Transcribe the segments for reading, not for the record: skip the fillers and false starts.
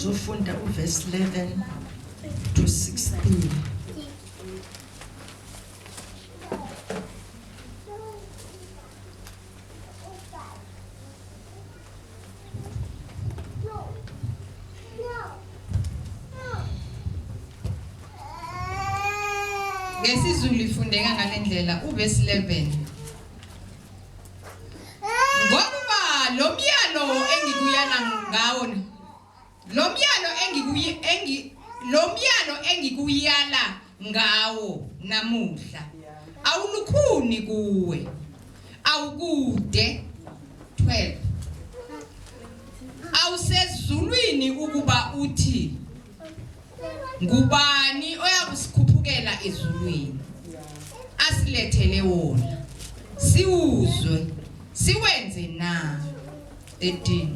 sizofunda uverse 11 to 16. Ngesizulu ifundeka ngalendlela uverse 11. Ngoba lo myalo engikuyala ngawo lo myalo engikuyala ngawo namuhla awulukhuni kuwe awukude 12 awusezulwini ukuba uthi ngubani oyakusikhuphukela ezulwini asilethele wona siwuzwe siwenze na 13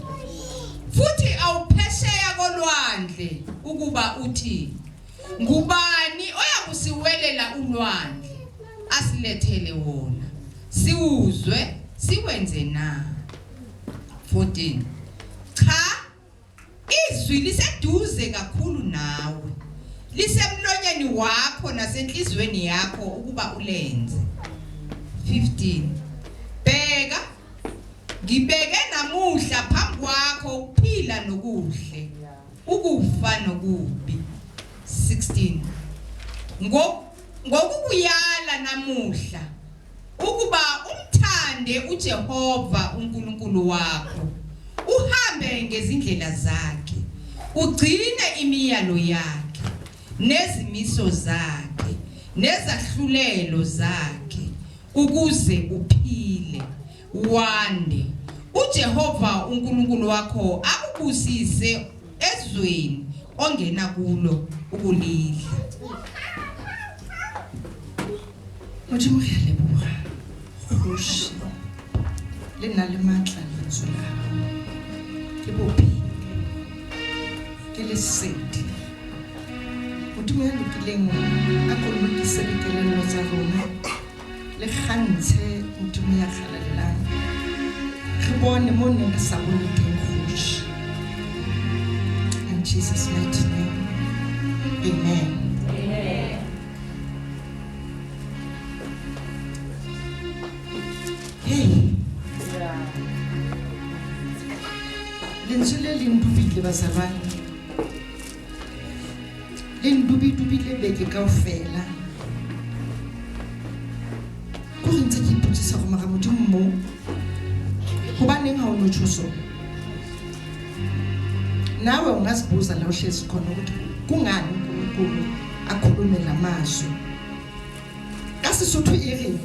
futhi awuphesheya kolwandle ukuba uthi ngubani oyakusiwelela ulwandle asilethele wona siwuzwe siwenze na 14 cha izwi liseduze kakhulu nawe lisemlonyeni wakho nasenhlizweni yakho ukuba ulenze 15 bheka ngibeke namuhla phambi kwakho ukuphila nokuhle ukufa nokubi 16 ngokukuyala namuhla ukuba umthande uJehova uNkulunkulu wakho uhambe ngezindlela zakhe ugcine imiyalo yakhe nezimiso zakhe nezahlulelo zakhe ukuze uphile wande uJehova uNkulunkulu wakho akubusise ezweni ongena kulo ukulidla. Modimo re a leboga kgoši le nna le maatla lentswe la gago ke bophelo ke lesedi Modimo ya lokileng a ko lokise dikelello tsa rona le kgantshe Modimo ya kgalalelang re bone mo neng re sa bone teng kgoši. In Jesus' mighty name, amen. Hey, lentswe le ndubile bazalwane le ndubile beke kaofela go ntse ke ipotsisa go maga Modimo mo gobaneng ha o no tshoso nawe ungazibuza la uhlezi khona ukuthi kungani uNkulunkulu akhulume lamazwi kaSesotho e re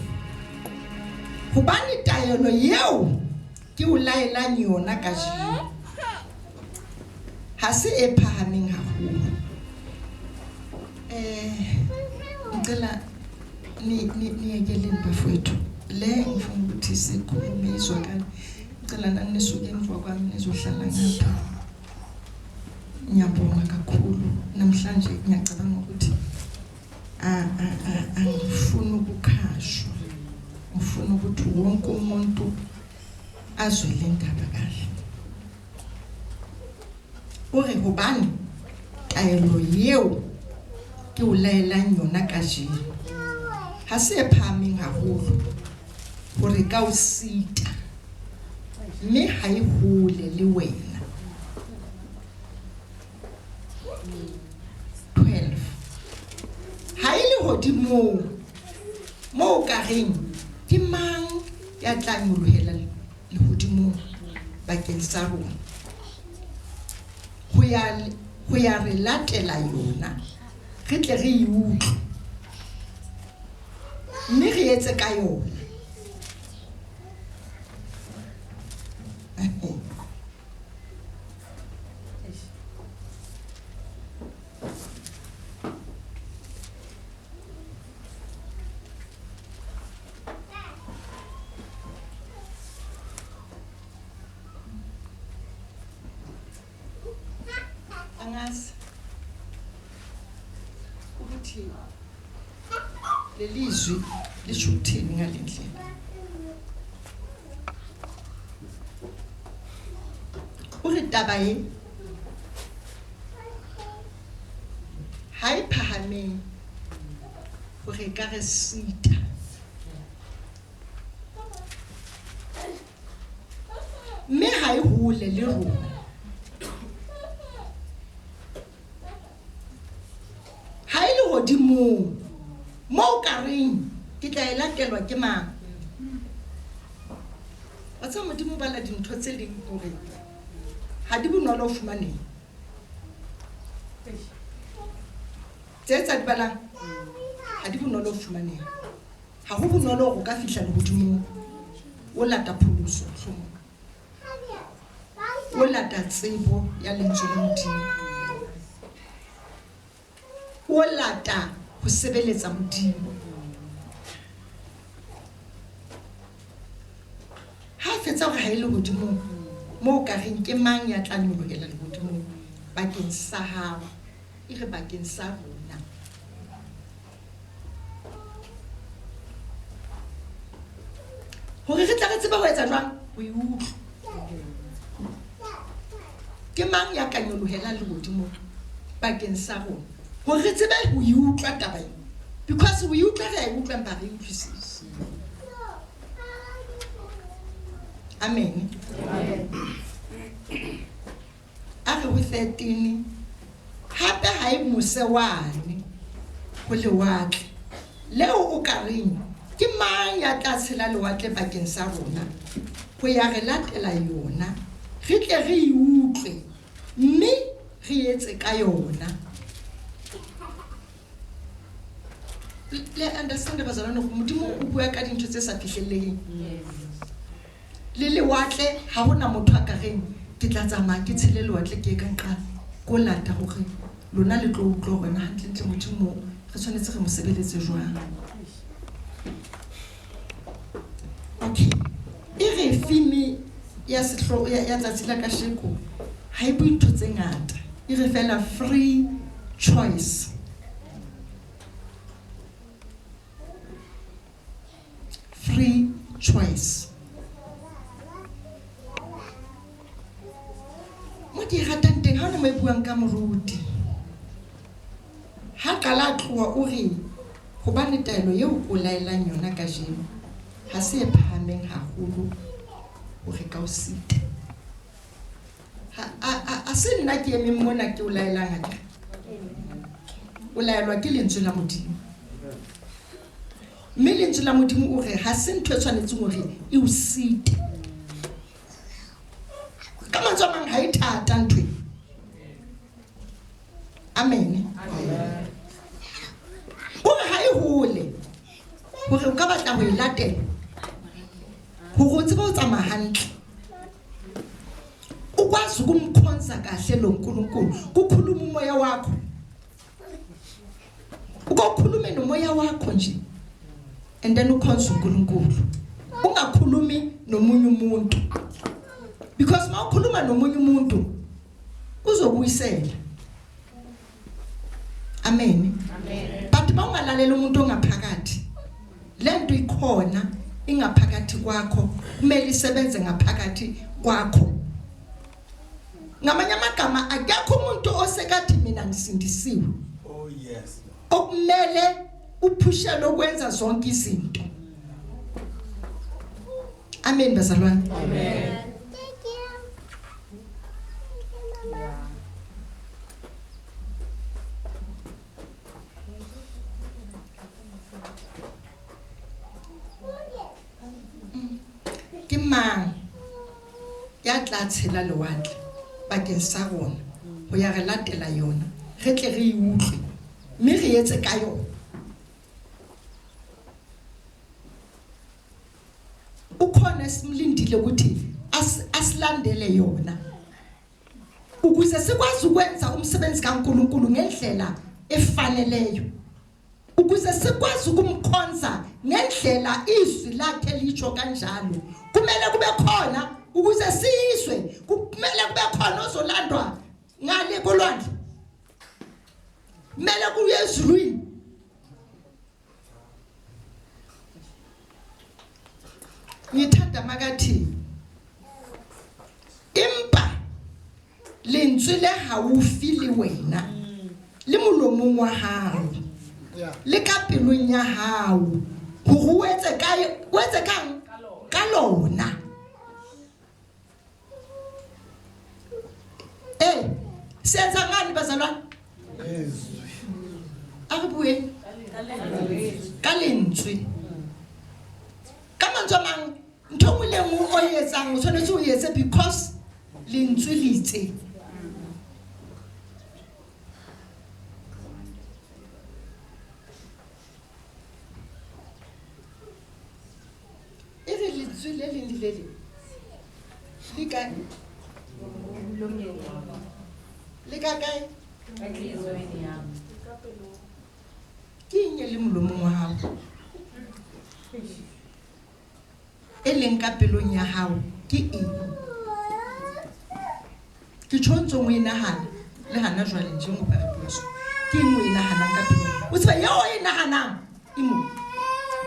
gobane taelo yeo ke o laelang yona ka jeno ha se e phahameng haholo. Ngicela ni ekele bafowethu le ngifuna ukuthi sikhulume izwakala ngicela nani nisuke emva kwami nizohlala ngapha. Ngiyabonga kakhulu namhlanje ngiyacabanga ukuthi angifuni ukukhashwa ngifuna ukuthi wonke umuntu azwe le ndaba kahle. Ore gobane taelo yeo ke o laelang yona ka jeno ha se e phahameng haholo gore ka o sita mme ha e hole le wena. 12 ha e le hodimo mo ka reng ke mang ya tla nyolohela le hodimo bakeng sa rona go ya re latela yona re tle re e utlwe mme re etse ka yona. Angazi ukuthi lelizwi lisho ukuthini ngalendlela. Uri taba e re ka re sita mme ha e hole le rona ha e le hodimo mo ka reng ke tla e latelwa ke mang wa tsa modimo ba la dintho tse leng hore ha di bonolo ho fumaneng tsa di balang ha di bonolo ho fumaneng ha ho bonolo go ka fihla le hodimo o lata pholoso hlomo o lata tsebo ya lentswe la modimo o lata ho sebeletsa modimo ha fetsa hore ha ile hodimo mo ka reng ke mang ya tla nyolohela le hodimo bakeng sa hao e re bakeng sa rona hore re tla re tseba ho etsa jwang o e utlwa ke mang ya ka nyolohela le hodimo bakeng sa rona hore re tsebe ho e utlwa taba e because o e utlwa re e utlwa mpa re utlwisise amen a re ho 13 hape ha e mose wane ho lewatle leo o ka reng ke mang ya tla tshela lewatle bakeng sa rona ho ya re latela yona re tle re e utlwe mme re etse ka yona le understand bazalwana go modimo o bua ka dintho tse sa fihlelleng le lewatle ha hona motho a ka reng ke tla tsamaya ke tshele lewatle ke ka nqa go lata gore lona le tlo utlwa gore na hantle modimo re tshwanetse re mo sebeletse jwang okay e re fimi ya sehlo ya tsatsi la ka sheko ha e bue ntho tse ngata e re fela free choice mo ke ratang teng ha o ne mo e buang ka moruti ha kala tloa o re go ba taelo yeo o laelang yona ka jeno ha se e phahameng haholo hore ka o sita a se nna ke eme mona ke o laelang a o laelwa ke lentswe la modimo mme lentswe la modimo o re ha se ntho e tshwanetseng hore e o site ka mantswe a mang ha e thata ntwe amen hore ha e hole hore o ka batla ho e latela hore o tsebe ho tsamaya hantle ukwazi ukumkhonza kahle lo nkulunkulu kukhuluma umoya wakho ukokhulume nomoya wakho nje and then ukhonza unkulunkulu ungakhulumi nomunye umuntu because mawukhuluma nomunye umuntu uzobuyisela amen but mawungalalela umuntu ongaphakathi lento ikhona ingaphakathi kwakho kumele isebenze ngaphakathi kwakho ngamanye amagama akekho umuntu osekathi mina ngisindisiwe oh yes okumele uphushele ukwenza zonke izinto amen bazalwane amen ke mang ya tla tshela lewatle bakeng sa rona ho ya re latela yona re tle re e utlwe mme re etse ka yona ukhona simlindile ukuthi asilandele yona ukuze sikwazi ukwenza umsebenzi kaNkulunkulu ngendlela efaneleyo ukuze sikwazi ukumkhonza ngendlela izwi lakhe lisho kanjalo kumele kube khona ukuze siyiswe kumele kube khona ozolandwa ngale kolwandle kumele kuye ezulwini ngithanda makathi impa lentswe le haufi le wena le molomong wa hao le ka pelong ya hao hore o etse kang ka lona. Senza ngani bazalwane? A re bueng ka lentswe. Ka mantswe a mang ntho ngwe le ngwe o e etsang o tshwanetse o e etse because lentswe le itse. Ere lentswe le leng le kae? Le kae? Ke eng le molomong wa hao? E leng ka pelong ya hao ke eng? Ke tshwantse o e nahana le hana jwale nje mo ba re botsa. Ke eng o e nahanang ka pelong? O tseba ya o e nahanang e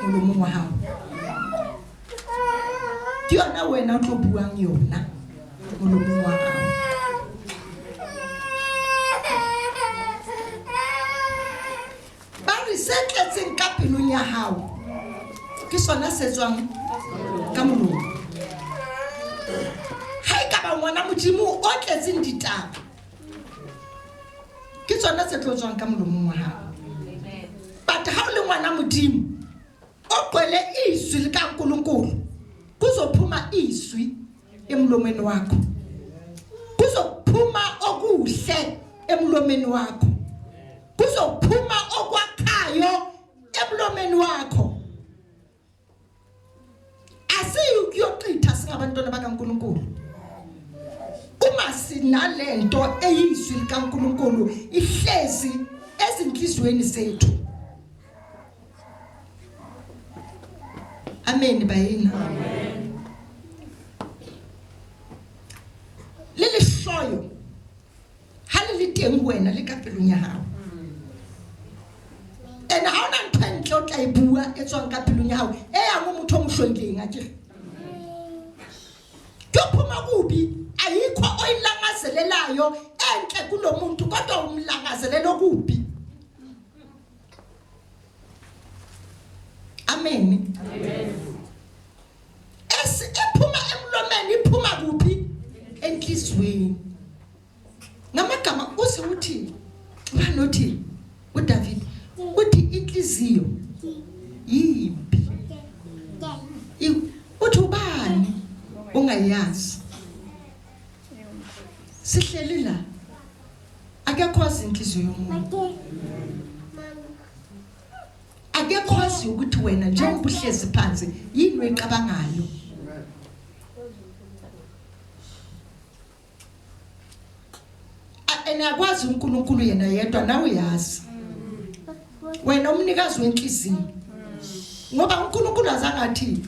molomong wa hao. Ke yona wena o tlo buang yona molomong wa hao. Se tletseng ka pelong ya hao ke sona se tswang ka molomo. Ha e ka ba ngwana modimo o tletseng ditaba ke tsona se tlo tswang ka molomong wa hao. But ha o le ngwana modimo o qwele iswi le ka nkulunkulu kuzophuma iswi emlomeni wakho, kuzophuma okuhle emlomeni wakho, kuzophuma okwakhayo emlomeni wakho. Asiyukuyoqitha singabantwana bakaNkulunkulu uma sinalento eyizwi likaNkulunkulu ihlezi ezinhlizweni zethu. Amen bayina. Amen. Lele hloyo ha le teng wena le ka pelong ya hao. Ena ha ona ntho ntle o tla e bua e tswang ka pelong ya hao e ya mo motho o mohloileng a ke phuma kubi ayikho oyilangazelelayo enhle kulo muntu kodwa umlangazelelo kubi. Amen. Amen. Ephuma emlomeni iphuma kuphi? Enhlizweni. Ngamagama uze uthi banothi uDavid uthi inhliziyo yimpi. Uthi ubani ungayazi? Sihleli la akekhozi inhliziyo yomuntu. Akekhozi ukuthi wena njengoba uhlezi phansi yini oyicabangayo. Enakwazi uNkulunkulu yena yedwa nawe uyazi. Wena umnikazi wenhliziyo. Ngoba uNkulunkulu azangathi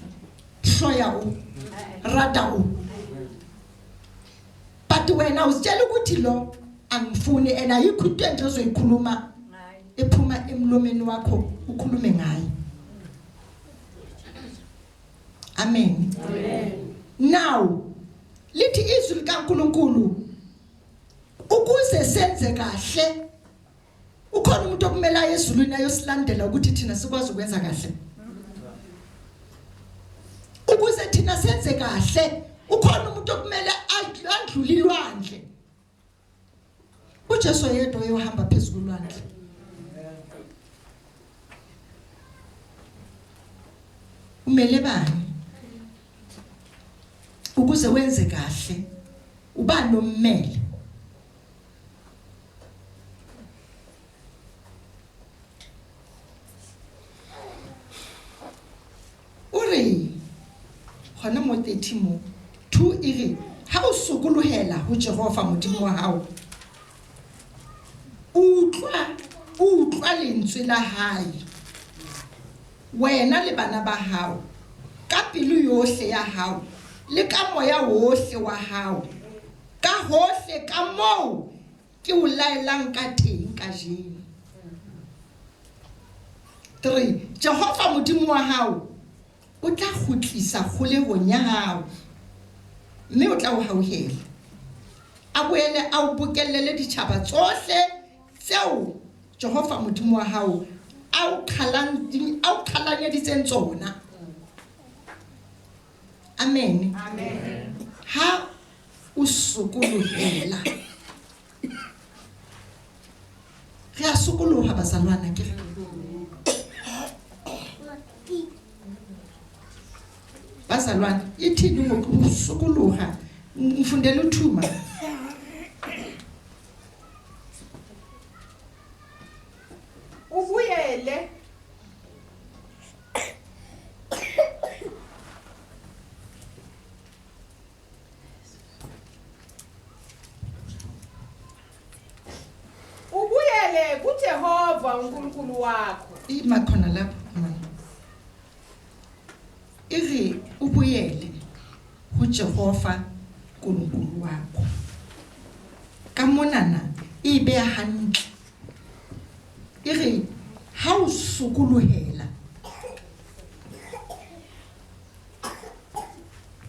hloya rada but wena uzitshela ukuthi lo angifuni ena yikho into nje ozoyikhuluma ephuma emlomeni wakho ukhulume ngayo. Amen. Amen. Now lithi izwi likaNkulunkulu ukuze senze kahle ukhona umuntu okumela ezulwini ayosilandela ukuthi thina sikwazi ukwenza kahle. Ukuze thina senze kahle ukhona umuntu okumela adlule ilwandle. uJesu yedwa oyohamba phezulu kolwandle. Umele bani ukuze wenze kahle uba nommeli. Uri hona mo 13 mo 2 ire ha o sokolohela ho Jehova modimo wa hao utlwa lentswe la hae wena le bana ba hao ka pelo yohle ya hao le ka moya wohle wa hao ka hohle ka moo ke o laelang ka teng ka jeno. 3 Jehova modimo wa hao o tla khutlisa kgolehong ya hao mme o tla o hauhela a boele a o bokellele ditjhaba tsohle tseo Jehova modimo wa hao awukhalanyeditseng tsona. Amen. Ha o sokolohela re a sokoloha bazalwana ke bazalwana ithini ngokusokoloha ngifundela uthuma ubuyele kuJehova uNkulunkulu wakho. ima khona lapho mama iri ubuyele kuJehova uNkulunkulu wakho ka monana ibe hantle iri ha o sokolohela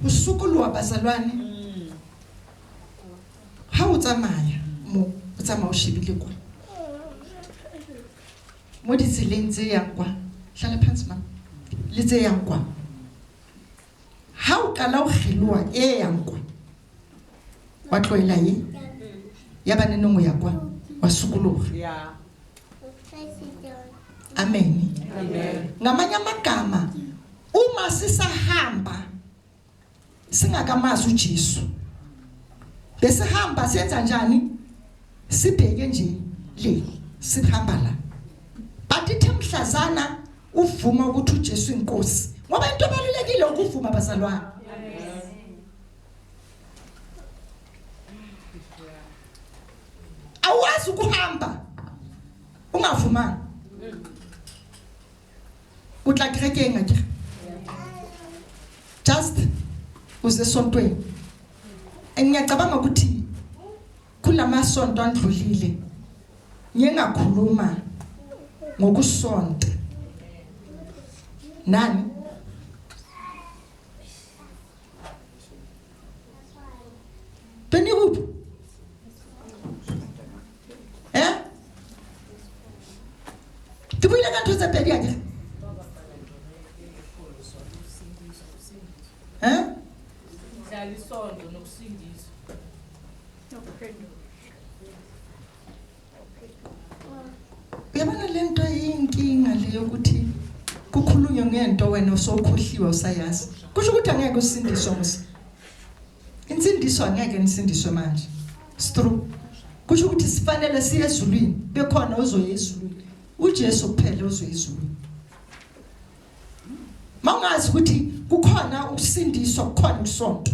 o sokoloha bazalwane ha o tsamaya mo o tsamaya o shebile kwa mo ditseleng tse yang kwa hlala phansi mama le tse yang kwa ha o kala o khiloa e yang kwa wa tloela ye ya baneneng o ya kwa wa sokoloha Yeah. amen ngamanye amagama uma sisahamba singakamazi uJesu bese hamba senza njani sibheke nje le sihamba la bathi mhlazana uvuma ukuthi uJesu inkosi ngoba into ebalulekile ukuvuma bazalwana awazi ukuhamba ungavuma utla kerekeng akhe just uze sontweni ngiyacabanga ukuthi kulama sonto andlulile ngingakhuluma ngokusonta nani Benikup Tibuyile kanti uzebhedi yakhe Dlala isonto nokusindiswa. Uyabona lento yinkinga leyo ukuthi kukhulunywe ngento wena usokhohliwa usayazi kusho ukuthi angeke usindiswe musi insindiso angeke nisindiswe manje stru kusho ukuthi sifanele siye ezulwini bekhona ozoya ezulwini uJesu kuphela ozoya ezulwini mangazi ukuthi kukhona ukusindiswa kukhona usonto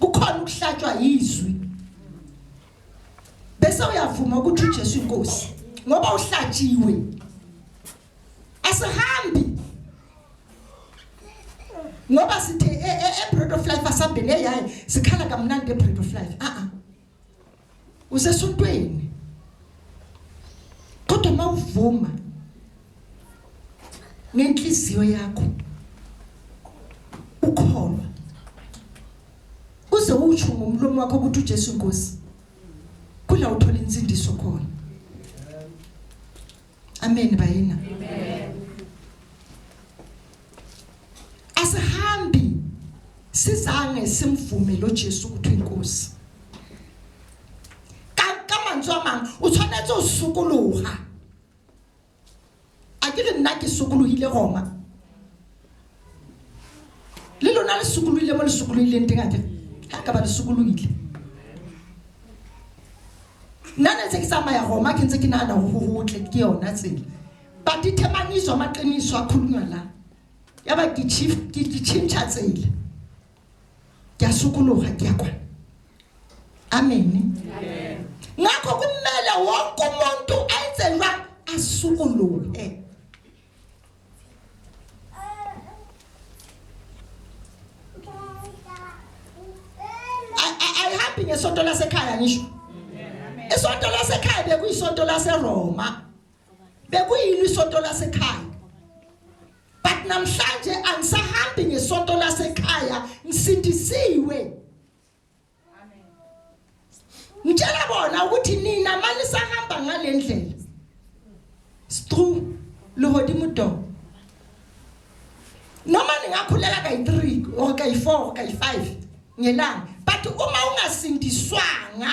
kukhona ukuhlatswa izwi bese uyavuma ukuthi uJesu inkosi ngoba uhlatshiwe asihambi ngoba sithe bread of life asambele yayi sikhala kamnandi bread of life usesontweni kodwa mawuvuma ngenhliziyo yakho ukholwa uze utsho ngomlomo wakho ukuthi uJesu inkosi kula uthola insindiso khona amen bayina amen asihambi sizange simvume lo Jesu ukuthi inkosi kamantswa mang o tshwanetse o sokoloha a ke nna ke sokolohile goma le lona le sokolohile mo le sokolohileng teng a ke ha ka ba le sokolohile nana tse ke tsamaya goma ke ntse ke nana go hotle ke yona tsela ba dithemaniso maqiniso akhulunywa la yaba ke chimcha tsela ke asokoloha ke yakwa amen ngakho kumele wonke umuntu ayenzelwa asokolohe ayihambi ngesonto lasekhaya ngisho isonto lasekhaya bekuyisonto laseRoma bekuyini isonto lasekhaya but namhlanje angisahambi ngesonto lasekhaya ngisindisiwe ngitshela bona ukuthi nina manje sahamba ngalendlela stru lo hodimo do noma ningakhuleka kayi3 or kayi4 or kayi5 ngelanga but uma ungasindiswanga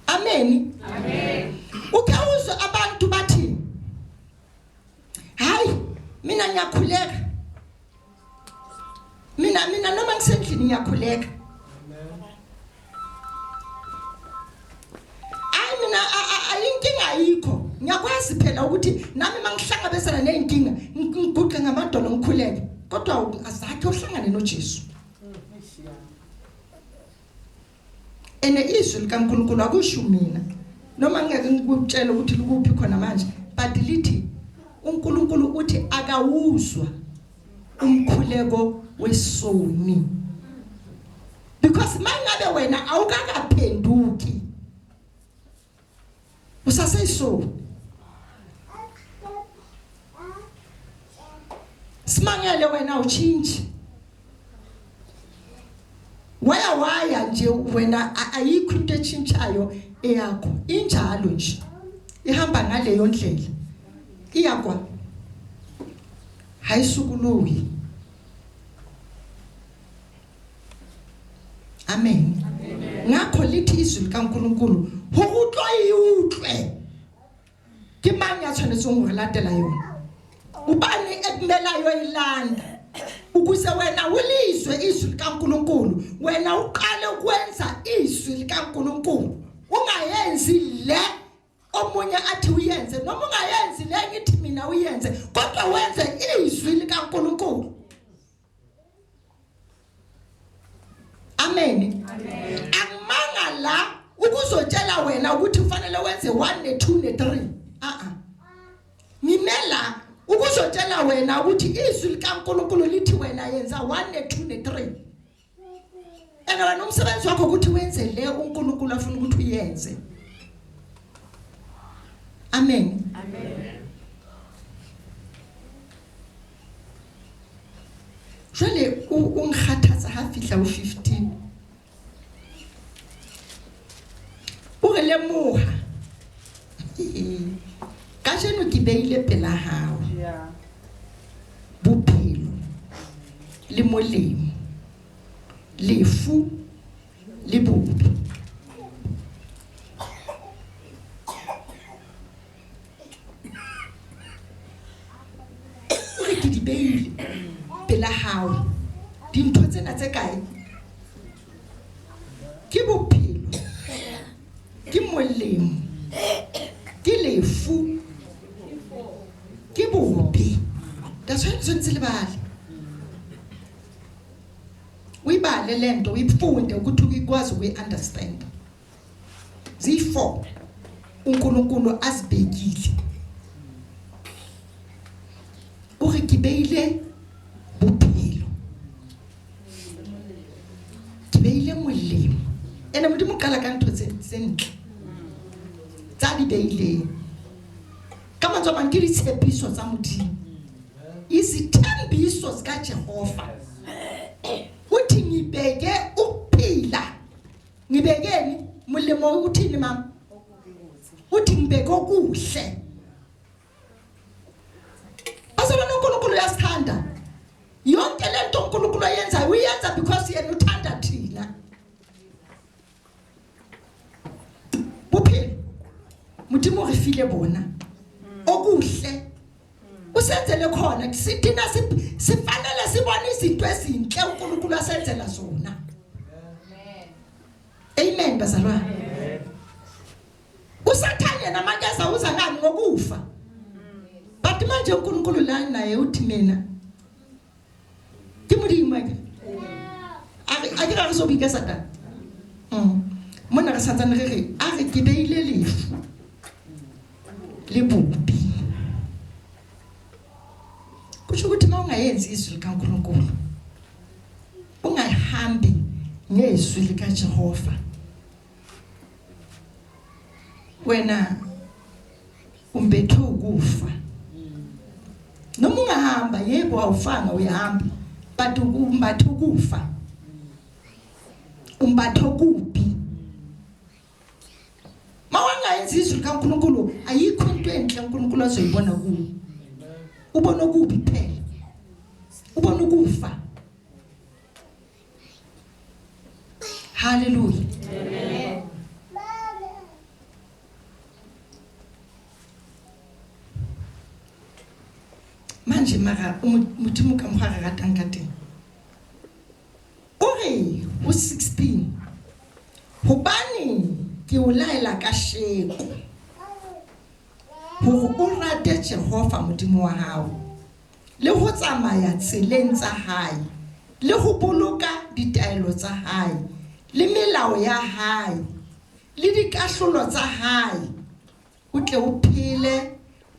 amen ukawuzwa abantu bathi hayi mina ngiyakhuleka mina noma ngisendlini ngiyakhuleka mina ayinkinga ayikho ngiyakwazi phela ukuthi nami mangihlangabezana nezinkinga ngiguqe ngamadolo ngikhuleke kodwa azakhe uhlangane noJesu ene izwi likaNkulunkulu akusho mina noma ngeke ngikutshela ukuthi likuphi khona manje but lithi uNkulunkulu uthi akawuzwa umkhuleko wesoni because mangabe wena awukakaphenduki usaseyiso simangele wena uchinji waya nje wena ayikho into echinchayo eyakho injalo nje ihamba ngaleyo ndlela iyakwa hayisukuluwi amen ngakho lithi izwi likaNkulunkulu ukutlwe ke mang ya tshwanetse go latela yona ubani ekumela yoyilanda ukuze wena ulizwe izwi likaNkulunkulu wena uqale ukwenza izwi likaNkulunkulu ungayenzi le omunye athi uyenze noma ungayenzi le ngithi mina uyenze kodwa wenze izwi likaNkulunkulu amen angimanga la ukuzotshela wena ukuthi ufanele wenze 1 ne2 ne3 ngimela ukuzotshela wena ukuthi izwi likaNkulunkulu lithi wena yenza 1 ne2 ne3 ena wena umsebenzi wakho ukuthi wenze le uNkulunkulu afuna ukuthi uyenze amen jwale ungikhathatsa ha fihla u15 le moha ka jeno ke beile pela hao bophelo le molemo lefu le bobe ke di beile pela hao dintho tsena tse kae ke bophelo ke molemo ke lefu ke bobe that's why sonke lebale uyibale lento uyifunde ukuthi ukwazi ukuyiunderstand zi4 uNkulunkulu azibekile uri kibeile bophelo kibeile molemo ena modimo qala ka ntho tsentle tsa di beile ka mantswe mang ke ditshepiso tsa modimo izithembiso zika Jehova uthi ngibeke ukuphila ngibekeni molemo uthini mama uthi ngibeke okuhle asebona uNkulunkulu uyasithanda yonke lento uNkulunkulu ayenza uyenza because yena uthanda thina bophelo modimo re file bona okuhle usenzele khona sithina sifanele sibone izinto ezinhle uNkulunkulu asenzela zona amen bazalwane usathanye namakeza uza ngani ngokufa but manje uNkulunkulu la naye uthi mina kimudimo ke akira re sobika sata mona re santsane re a re ke beile lefu le bobi kusho ukuthi mawungayenzi izwi likaNkulunkulu ungahambi ngezwi likaJehova wena umbethu ukufa noma ungahamba yebo awufanga uyahamba but umbathu ukufa umbatho kuphi mawangayenza izwi kaNkulunkulu ayikho into enhle uNkulunkulu azoyibona kuwe ubona kuphi phela ubona ukufa hallelujah amen manje mara umutimo ka mogara ratang ka teng ore o 16 hobane ke o laela ka sheko ho o rate Jehova modimo wa hao le ho tsamaya tseleng tsa hae le ho boloka ditaelo tsa hae le melao ya hae le dikahlolo tsa hae o tle o phele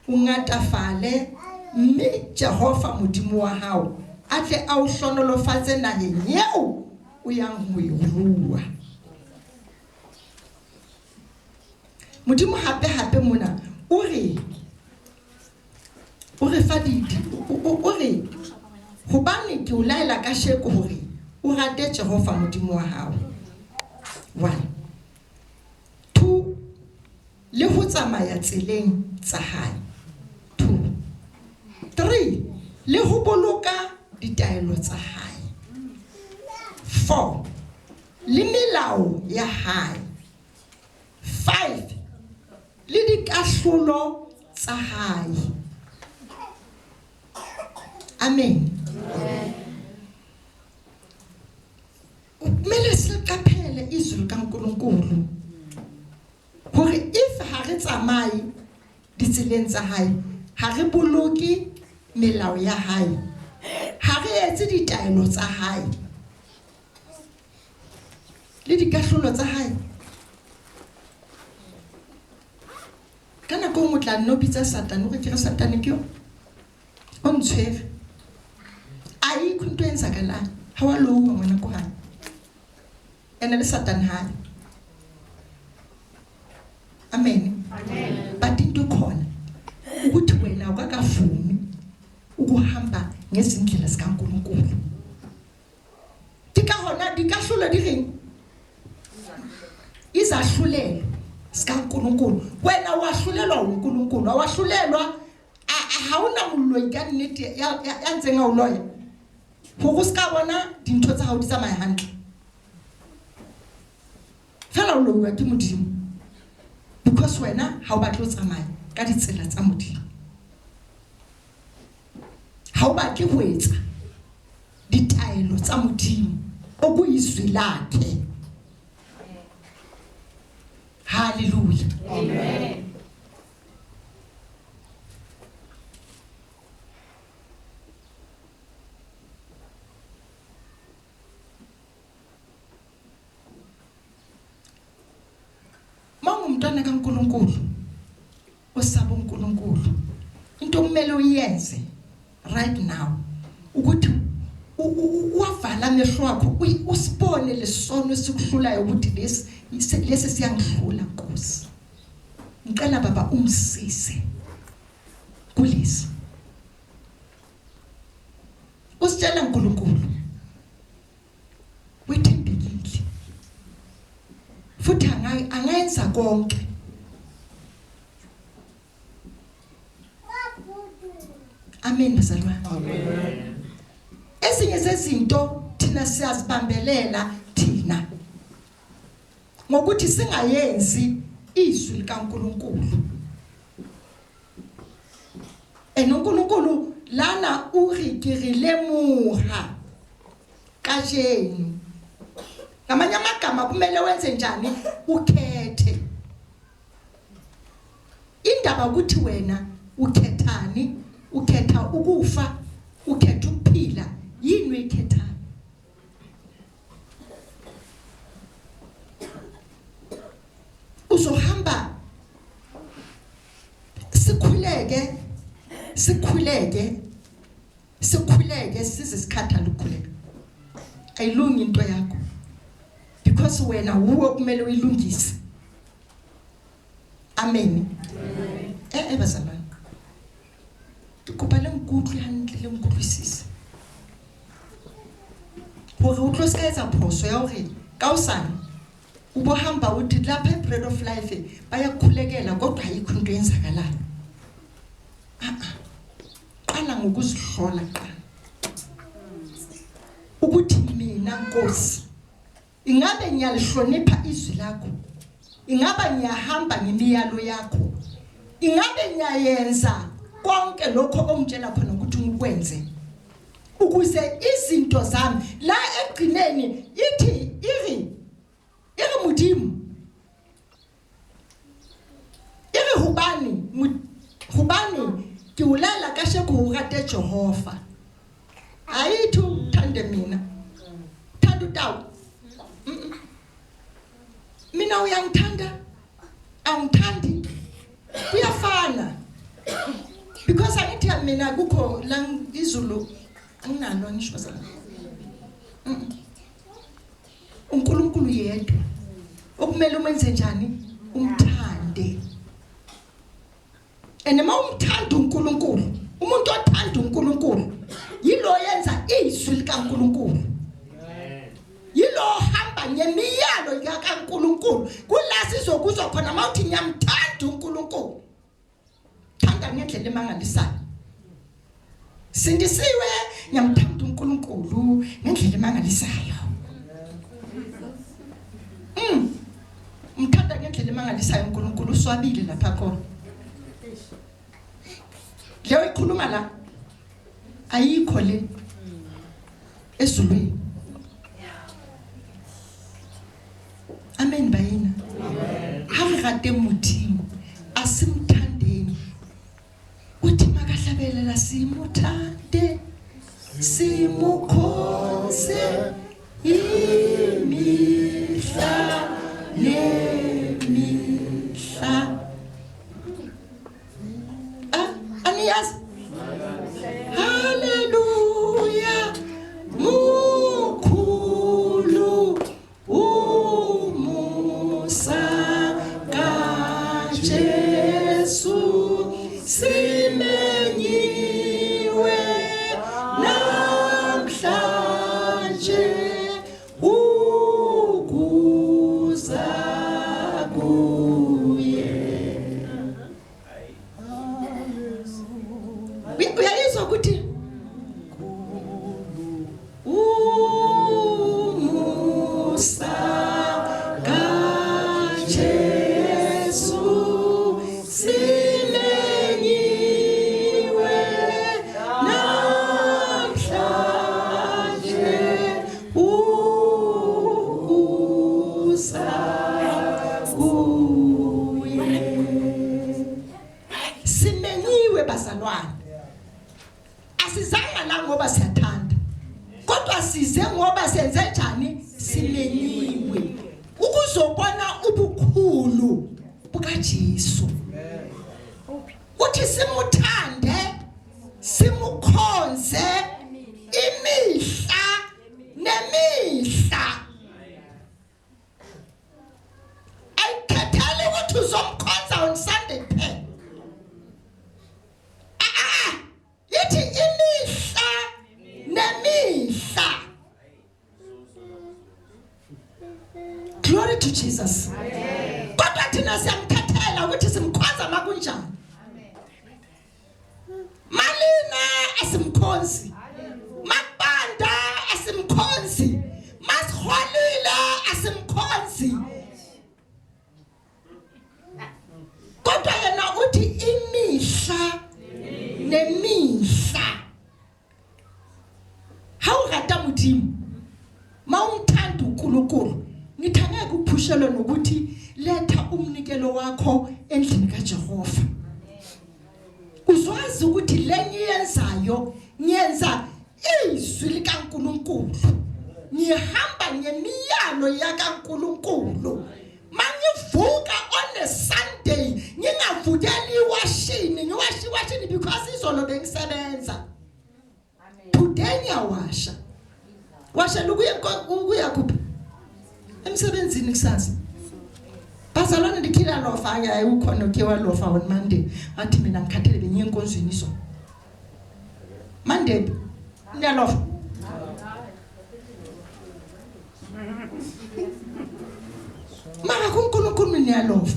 o ngatafale mme Jehova modimo wa hao a tle a o hlonolofatse naheng eo o yang ho e rua modimo hape mona o re fadidi o re hobane ke o laela ka sheko hore o rate Jehova modimo wa hao 1 2 le ho tsamaya tseleng tsa hae 2 3 le ho boloka ditaelo tsa hae 4 le melao ya hae 5 le dikahlolo tsa hae amen mele se kaphele izwi kaNkulunkulu hore if ha re tsamaye ditseleng tsa hae ha re boloke melao ya hae ha re etse ditaelo tsa hae le dikahlolo tsa hae kana go motla no bitsa Satan o re ke re Satan ke yo o ntshwere ai khunto enza kana ha wa lo wa ngwana ko ha ena le Satan ha amen but into khona ukuthi wena ukakavumi ukuhamba ngezindlela zikaNkulunkulu tika hona dikahlolo di reng izahlulelo zikaNkulunkulu wena wahlulelwa uNkulunkulu wahlulelwa hauna moloi ka nnete ya ntsenga o loya go ska bona dintho tsa hao di tsamaya hantle fela o loya ke modimo because wena ha o batla o tsamaya ka ditsela tsa modimo ha o batla go etsa ditaelo tsa modimo o go izwi lakhe hallelujah amen mangumntwana kaNkulunkulu osaba uNkulunkulu into kumele uyenze right now ukuthi uwavala amehlo akho usibone lesono esikuhlulayo ukuthi lesi siyangihlula Nkosi ngicela baba umsise kulesi usitshela uNkulunkulu wethembekile futhi angayenza konke amen bazalwane amen ezinye zezinto thina siyazibambelela thina ngokuthi singayenzi izwi likaNkulunkulu uNkulunkulu lana urikirile muha kajeni ngamanye amagama kumele wenze njani ukhethe indaba ukuthi wena ukhethani ukhetha ukufa ukhetha ukuphila yini uyikhetha uzohamba sikhuleke size sikhathala ukukhuleka ayilungi into yakho because wena uwe kumele uyilungise amen bazalwane kupale ngukutlu hantle le ngukutlisisa hore o tlo ska etsa phoso ya hore Kawusani ubohamba uthi lapha eBread of Life bayakhulekela kodwa ayikho into yenzakalayo. Qala ngokuzihlola qala. Ukuthi mina Nkosi ingabe ngiyalihlonipha izwi lakho. Ingabe ngiyahamba ngemiyalo yakho. Ingabe ngiyayenza konke lokho omtshela khona ukuthi ngikwenze. Ukuze izinto zami la egcineni ithi iri Mudimu. Iri hubani ke ulala kashe ku rate Jehova. Ayithu thande mina. Thanda utawu. Mina uyangithanda. Angithandi. Kuyafana. Because angithi mina kukho la izulu anginalo ngisho sana. uNkulunkulu yedwa. Okumele umenze njani? Umthande. Enema umthanda uNkulunkulu. Umuntu othanda uNkulunkulu yilo yenza izwi likaNkulunkulu. Yilo hamba ngemiyalo kaNkulunkulu. Kulasi izokuzwa khona mawuthi ngiyamthanda uNkulunkulu. Thanda ngendlela emangalisayo. Sindisiwe ngiyamthanda uNkulunkulu ngendlela emangalisayo. Umthanda ngendlela emangalisayo uNkulunkulu uswabile lapha khona. Leyo ikhuluma la ayikho le ezulwini. Amen bayina. Hamrate Mudimu asimthandeni. Uthi makahlabelela simuthande simukhonze imihla nemihla. Aniyas. Hallelujah. Mukhulu umusa kaJesu simenyiwe namhlanje ukuza kuye. Uyayizwa ukuthi umusa kaJesu simenyiwe namhlanje ukuza kuye. Simenyiwe bazalwane. Asizanga la ngoba siyathanda. Kodwa size ngoba senze njani? Simenyiwe. Ukuzobona ubukhulu bukaJesu. Uthi simuthande, simukhonze imihla nemihla. Ayikhathali ukuthi uzomkhonza on Sunday kuphela. Yithi imihla nemihla. Glory to Jesus. Kodwa thina siyamkhathela ukuthi simkhonza makunjani. Malina asimkhonzi. Mabanda asimkhonzi. Masholila asimkhonzi. Kodwa yena uthi imihla nemihla. Hawurata Mudimu. Mawumthanda uNkulunkulu. Ngithanga ukuphushela nokuthi letha umnikelo wakho endlini kaJehova. Uzwazi ukuthi lengiyenzayo ngiyenza izwi likaNkulunkulu. Ngihamba ngemiyalo yakaNkulunkulu. Mangivuka on a Sunday ngingavukeli iwashini ngiwashi because izolo bengisebenza. Today ngiyawasha. Washa ukuya kuphi? Emsebenzini kusasa. Bazalwane ndikhila lofa ake ukhona ukewa lofa on Monday. Athi mina ngikhathele benye enkonzweni izo. Monday niyalofa. Mara kuNkulunkulu niyalova.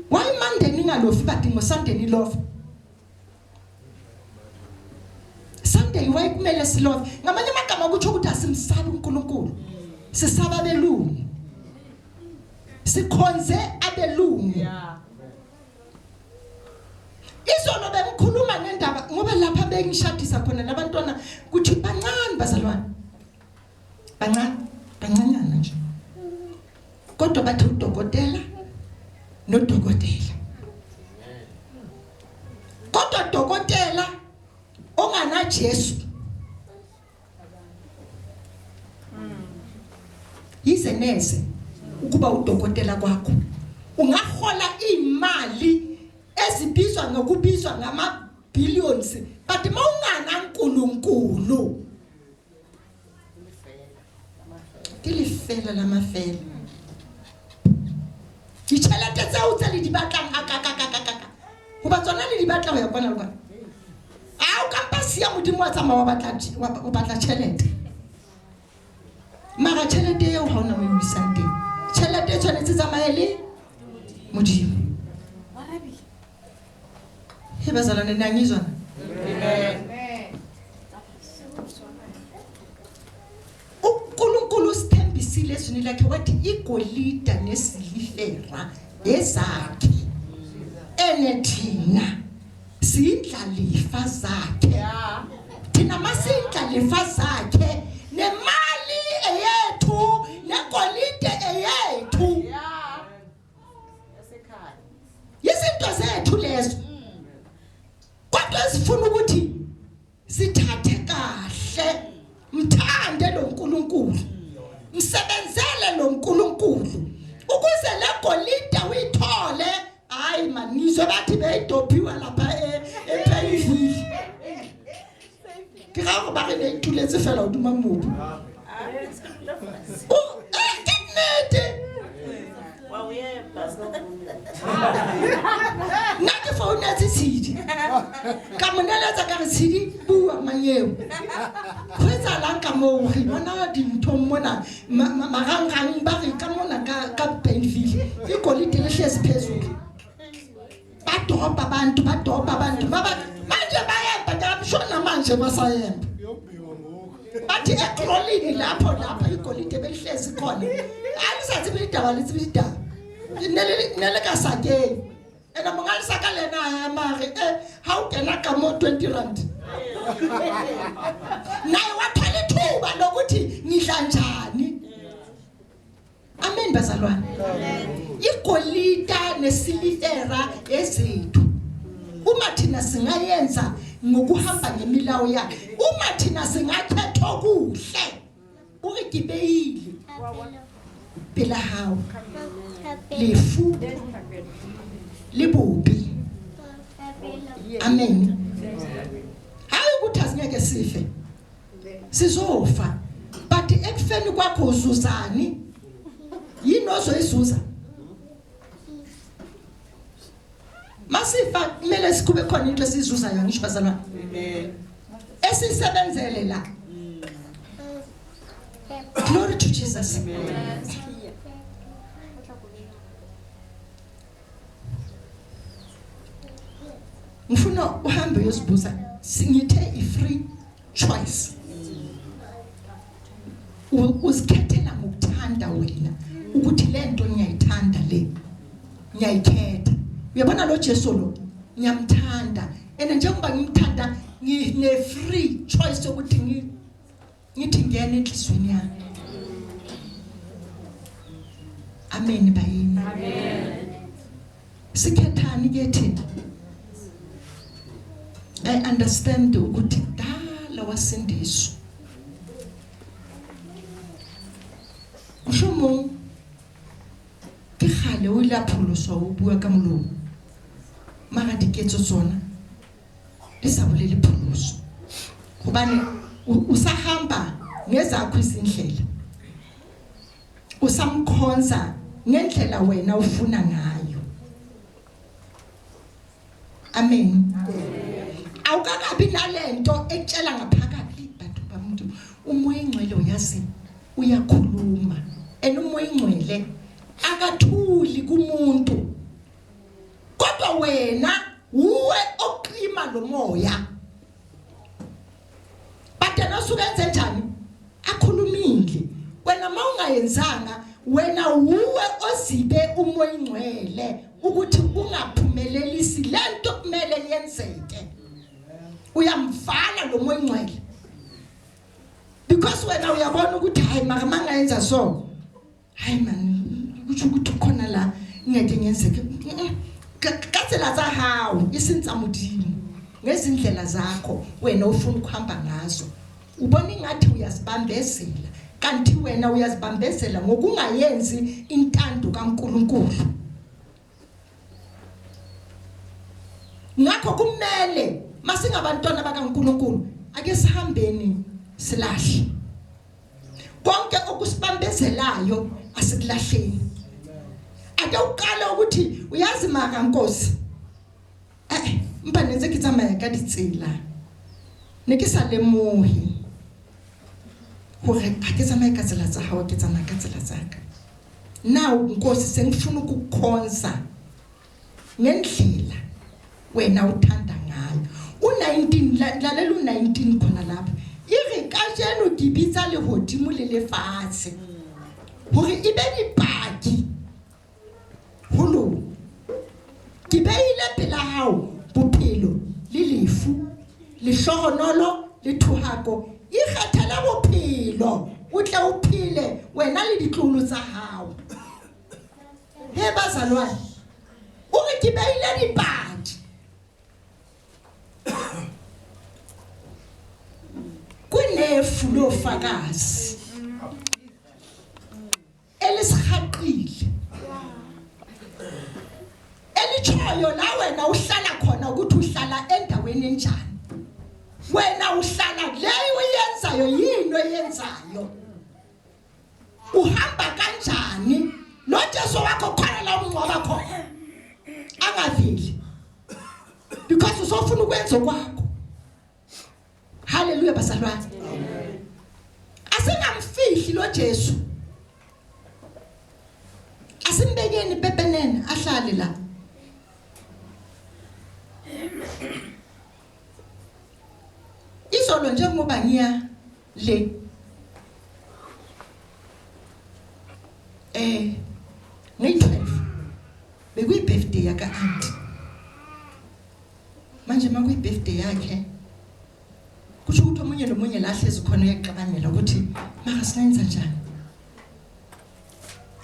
Why Monday ningalofi but ngoSunday nilova? Sunday why kumele silove? Ngamanye amagama ukuthi ukuthi asimsabi uNkulunkulu. Sisaba belungu. Sikhonze abelungu. Izolo bengikhuluma ngendaba ngoba lapha bengishadisa khona labantwana kuthi bancane bazalwane. Bancanyana nje. Kodwa bathi udokotela nodokotela. Kodwa dokotela ongana Jesu. Yize neze ukuba udokotela kwakho. Ungahola imali ezibizwa ngokubizwa ngama billions but mawungana uNkulunkulu. Tilifela lamafela. Dichelete tsa o tsa le di batlang akakakakaka. Ho ba tsona le di batla ho ya kwana le kwana. A o kampasi ya modimo wa tsama wa batla chelete. Mara chelete eo ha ona mo isang teng. Chelete e tshwanetse tsamaye le modimo. He bazalane nangizwana. Amen. uNkulunkulu sithembisile ezwini lakhe wathi igolide nesilifera ezakhe enethina sindlalifa zakhe. Thina masindlalifa zakhe nemali eyethu negolide eyethu. Izinto zethu lezo. Kodwa sifuna ukuthi sithathe kahle mthande lo uNkulunkulu. Msebenzele lo uNkulunkulu ukuze le golide uyithole. Hayi manizwe bathi beyidophiwe lapha ePayville. Ke ga go ba re ne ituletse fela o duma mobu. O kenete. Nake phone ya tshidi. Ka moneletsa ka re tshidi bua manyeo. Khwetsa la ka mo re bona dintho mona marangang ba re ka mona ka Payville. Igolide le hlezi phezulu. Badoba abantu baba manje bayemba ngabishona manje basayemba. Bathi ekrolini lapha igolide belihlezi khona. Alisathi bilidaba litsibidaba. Nele ka sakeng. Ena mongalisa ka lena mare ha o kena ka mo 20 rand. Naye wathale thuba lokuthi ngidla njani. Amen bazalwane. Igolide nesilifera ezethu. Uma thina singayenza ngokuhamba ngemilawo yakhe. Uma thina singakhetha okuhle. Ukugibeyile. Phela hawo. Lefu. Libubi. Amen. Hayi ukuthi asingeke sife. Sizofa. But ekufeni kwakho uzuzani? Yini ozoyizuza? Masifa kumele sikube khona into esizuzayo ngisho bazalwane. Amen. Esisebenzele la. Glory to Jesus. Amen. Ngifuna uhambe uyosibuza singithe i-free choice. Uzikhethela ngokuthanda wena ukuthi lento ngiyayithanda le. Ngiyayikhetha. Uyabona lo Jesu lo ngiyamthanda. Njengoba ngimthanda ngine free choice ukuthi ngithi ngene enhlizweni yami. Amen bayini. Amen. Sikhethani ke thina? I understand ukuthi dala wasindiswa. Ushomo ke khale o ila pholoso o bua ka molomo. Mara diketso tsona di sa bolele pholoso. Hobane usahamba ngezakho izindlela. Usamkhonza ngendlela wena ufuna ngayo. Amen. Awukakabi nalento ekutshela ngaphakathi bantu bamuntu umoya engcwele uyazi uyakhuluma oyingcwele akathuli kumuntu kodwa wena uwe oqima lo moya batena sukenze njani akhulumile wena mawungayenzanga wena uwe ozibe umoya ingcwele ukuthi ungaphumelelisi lento kumele yenzeke uyamfana lo moya ingcwele because wena uyabona ukuthi hayi mangayenza so hayi man kuthi ukuthi khona la ngeke ngenzeke katsela za hawo isintsamudini ngezindlela zakho wena ufuna ukuhamba ngazo ubona ingathi uyazibambezela kanti wena uyazibambezela ngokungayenzi intando kaNkulunkulu ngakho kumele masingabantwana bakaNkulunkulu ake sihambeni silahle konke okusibambezelayo asikulahleni ake uqala ukuthi uyazi maka Nkosi mpa nenze ke tsamaya ka ditsela ne ke sa lemohi hore ha ke tsamaya ka tsela tsa hao ke tsamaya ka tsela tsaka now Nkosi sengifuna ukukhonza ngendlela wena uthanda ngayo u19 lalela u19 khona lapha ire ka jeno ke bitsa le hodimo le lefatshe hore ibe dipaki holo ke beile pela hao bophelo le lefu le hlohonolo le thuhako ikgethela bophelo o tle o phile wena le ditlolo tsa hao he bazalwane o re ke beile dipaki kunefu lofakazi elisihaqile elichoyo la wena uhlala khona ukuthi uhlala endaweni enjani wena uhlala leyo uyenzayo yini oyenzayo uhamba kanjani lo Jesu wakho khona la umngcwaba khona angaveli because usofuna ukwenza kwakho haleluya bazalwane asingamfihli lo Jesu asimbekeni pepenene ahlale la izolo njengoba ngiya le ngi-12 bekuyi birthday yaka auntie manje makuyi birthday yakhe kusho ukuthi omunye nomunye la hlezi khona uyaqabangela ukuthi maka singenza njani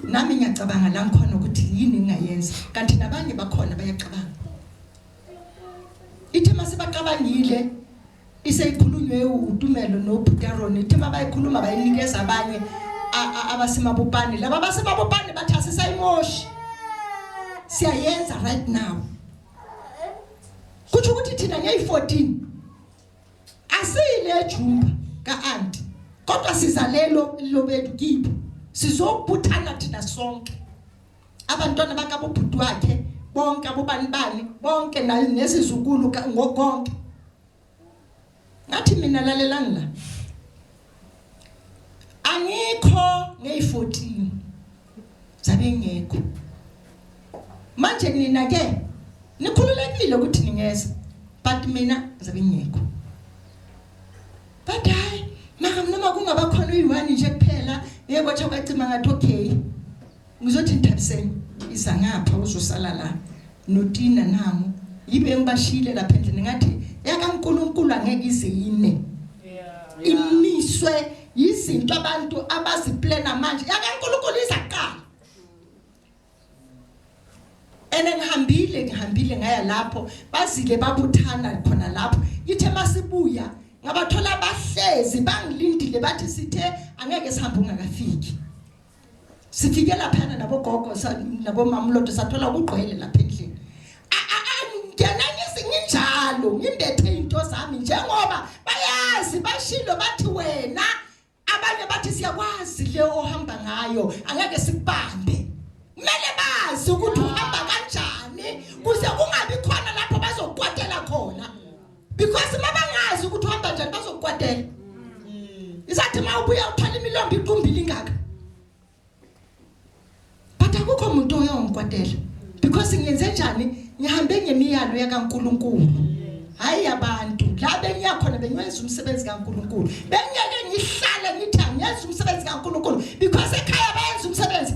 nami ngiyacabanga la ngikhona ukuthi yini ngingayenza kanti nabanye bakhona bayacabanga ithi masebaqabangile iseyikhulunywe uDumelo noButaroni ithi mabayikhuluma bayinikeza abanye abasemabopane laba basemabopane bathi asisayimoshi siyayenza right now kuthi ukuthi thina ngeyi14 asile ejumba kaanti kodwa sizalelo lobethu kibo sizobuthana thina sonke abantwana bakabobhuti wakhe bonke abobanibani bonke nesizukulu ngokonke ngathi mina lalelani la angikho ngeyi14 zabe ngekho manje nina ke nikhululekile ukuthi ningeza but mina zabe ngekho but hayi maka noma kungaba khona uyi1 nje kuphela yebo cha kwacima ngathi okay ngizothi nithabiseni isa ngapha uzosala la notina namo yibe ngibashile lapha endlini ngathi yakaNkulunkulu angeke ize yime imiswe yizinto abantu abaziplana manje yakaNkulunkulu izaqala ngihambile ngaya lapho bazile babuthana khona lapho ithe masibuya ngabathola bahlezi bangilindile bathi sithe angeke sihambe ungakafiki sifike lapha nabo gogo nabo mamlodo sathola ukugqwele lapha endlini nginjalo ngimbethe into zami njengoba bayazi bashilo bathi wena abanye bathi siyakwazi le ohamba ngayo angeke sikubambe kumele bazi ukuthi uhamba kanjani kuze kungabi khona lapho bazokwatela khona because mabangazi ukuthi uhamba kanjani bazokwatela isathi mawubuya uthola imilombo iqumbile ingaka ngikwatela because ngiyenze njani ngihambe ngemiyalo yakaNkuluNkulu hayi abantu la bengiyakhona benyenza umsebenzi kaNkuluNkulu bengeke ngihlala ngithi ngiyenza umsebenzi kaNkuluNkulu because ekhaya bayenza umsebenzi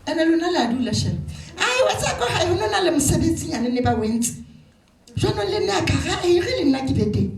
ana lona la dula shame ai what's go hayi hona le msebenzi nyane ne ba wentse jona le nna ka ga e re le nna ke bete